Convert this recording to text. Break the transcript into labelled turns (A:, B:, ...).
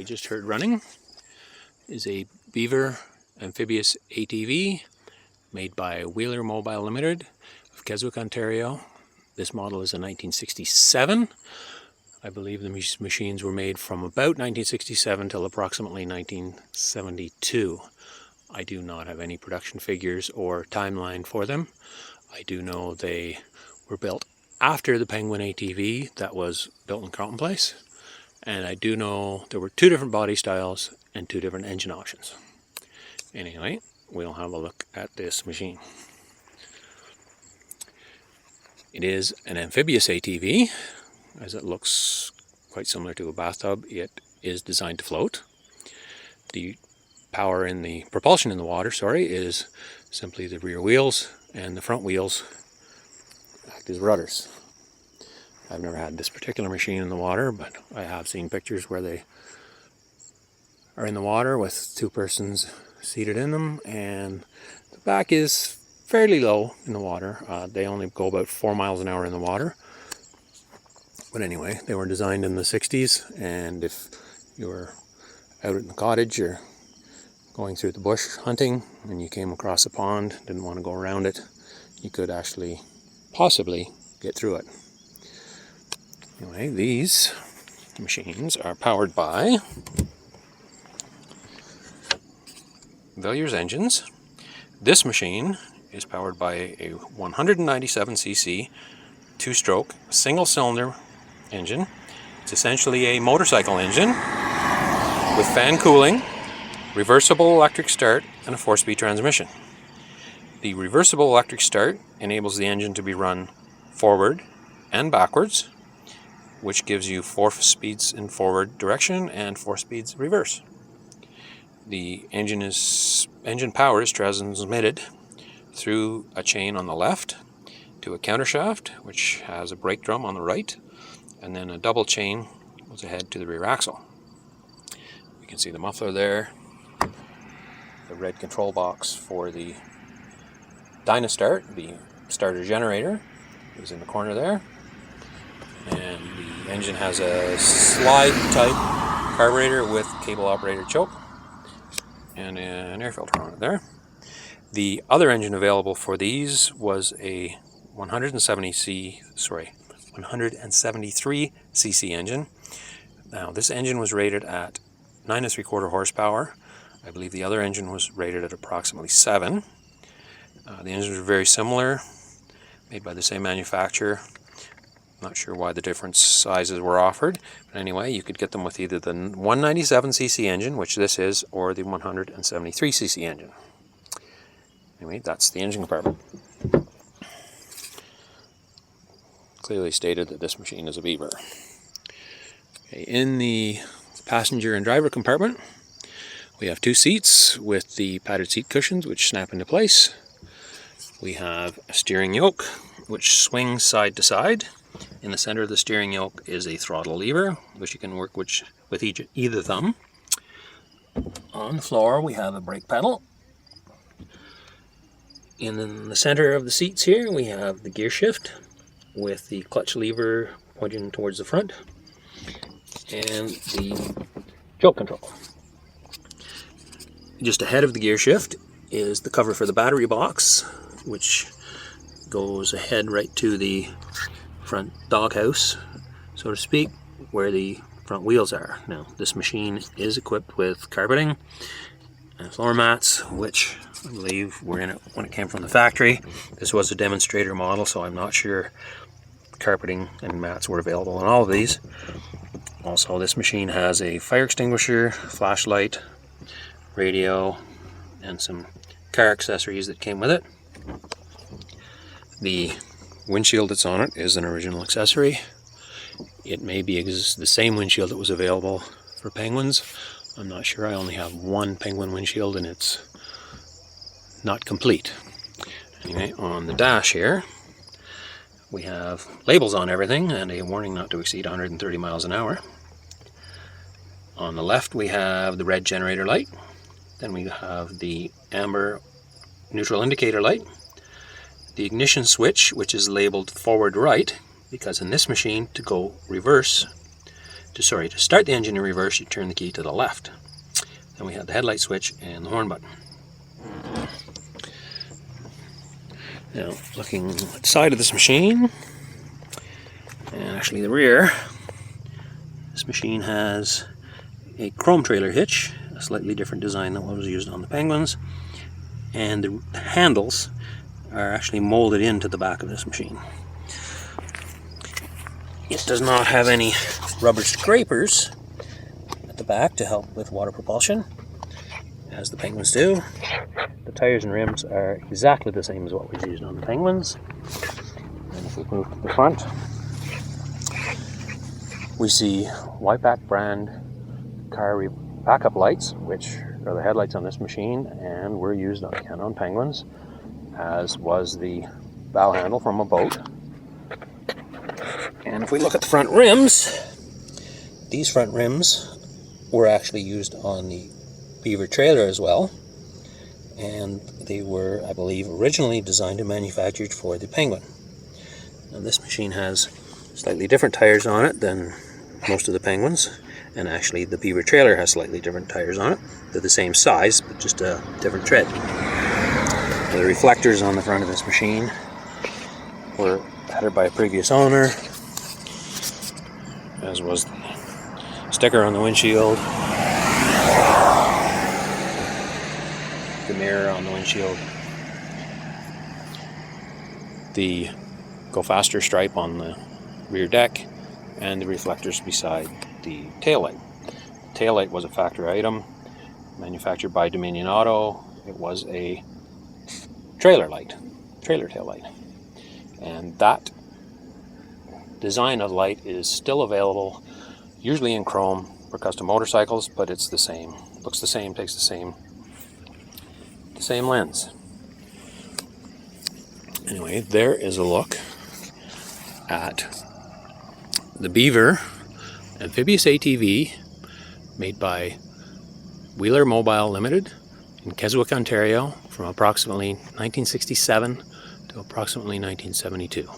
A: we just heard running is a Beaver Amphibious ATV made by Wheeler Mobile Limited of Keswick, Ontario. This model is a 1967. I believe the machines were made from about 1967 till approximately 1972. I do not have any production figures or timeline for them. I do know they were built after the Penguin ATV that was built in Carleton Place. And I do know there were two different body styles and two different engine options. Anyway, we'll have a look at this machine. It is an amphibious ATV, as it looks quite similar to a bathtub. It is designed to float. The power in the propulsion in the water, is simply the rear wheels, and the front wheels act as rudders. I've never had this particular machine in the water, but I have seen pictures where they are in the water with two persons seated in them, and the back is fairly low in the water. They only go about 4 miles an hour in the water. But anyway, they were designed in the 60s, and if you were out in the cottage or going through the bush hunting and you came across a pond, didn't want to go around it, you could actually possibly get through it. Anyway, these machines are powered by Villiers engines. This machine is powered by a 197cc two-stroke single-cylinder engine. It's essentially a motorcycle engine with fan cooling, reversible electric start, and a 4-speed transmission. The reversible electric start enables the engine to be run forward and backwards, which gives you 4 speeds in forward direction and 4 speeds reverse. The engine power is transmitted through a chain on the left to a countershaft, which has a brake drum on the right, and then a double chain goes ahead to the rear axle. You can see the muffler there, the red control box for the Dynastart, the starter generator, is in the corner there, and the engine has a slide type carburetor with cable operated choke and an air filter on it there. The other engine available for these was a 173cc engine. Now this engine was rated at 9 3/4 horsepower. I believe the other engine was rated at approximately 7. The engines are very similar, made by the same manufacturer. Not sure why the different sizes were offered, but anyway, you could get them with either the 197cc engine, which this is, or the 173cc engine. Anyway, that's the engine compartment. Clearly stated that this machine is a Beaver. Okay, in the passenger and driver compartment, we have 2 seats with the padded seat cushions which snap into place. We have a steering yoke which swings side to side. In the center of the steering yoke is a throttle lever, which you can work with either thumb. On the floor we have a brake pedal. In the center of the seats here we have the gear shift with the clutch lever pointing towards the front and the choke control. Just ahead of the gear shift is the cover for the battery box, which goes ahead right to the front doghouse, so to speak, where the front wheels are. Now, this machine is equipped with carpeting and floor mats, which I believe were in it when it came from the factory. This was a demonstrator model, so I'm not sure carpeting and mats were available on all of these. Also, this machine has a fire extinguisher, flashlight, radio, and some car accessories that came with it. The windshield that's on it is an original accessory. It may be the same windshield that was available for Penguins. I'm not sure. I only have one Penguin windshield and it's not complete. Anyway, on the dash here we have labels on everything and a warning not to exceed 130 miles an hour. On the left we have the red generator light. Then we have the amber neutral indicator light. The ignition switch, which is labeled forward right, because in this machine to go reverse To start the engine in reverse, you turn the key to the left. Then we have the headlight switch and the horn button. Now, looking at the side of this machine, and actually the rear, this machine has a chrome trailer hitch, a slightly different design than what was used on the Penguins, and the handles are actually molded into the back of this machine. It does not have any rubber scrapers at the back to help with water propulsion, as the Penguins do. The tires and rims are exactly the same as what was used on the Penguins. And if we move to the front, we see Whiteback brand car backup lights, which are the headlights on this machine and were used again on Penguins, as was the bow handle from a boat. And if we look at the front rims, these front rims were actually used on the Beaver trailer as well, and they were, I believe, originally designed and manufactured for the Penguin. Now this machine has slightly different tires on it than most of the Penguins, and actually the Beaver trailer has slightly different tires on it. They're the same size, but just a different tread. Now, the reflectors on the front of this machine were added by a previous owner, as was the sticker on the windshield, the mirror on the windshield, the go faster stripe on the rear deck, and the reflectors beside the taillight. The taillight was a factory item manufactured by Dominion Auto. It was a trailer tail light, and that design of light is still available, usually in chrome for custom motorcycles, but it's the same, looks the same, takes the same lens. Anyway, there is a look at the Beaver Amphibious ATV, made by Wheeler Mobile Limited in Keswick, Ontario, from approximately 1967 to approximately 1972.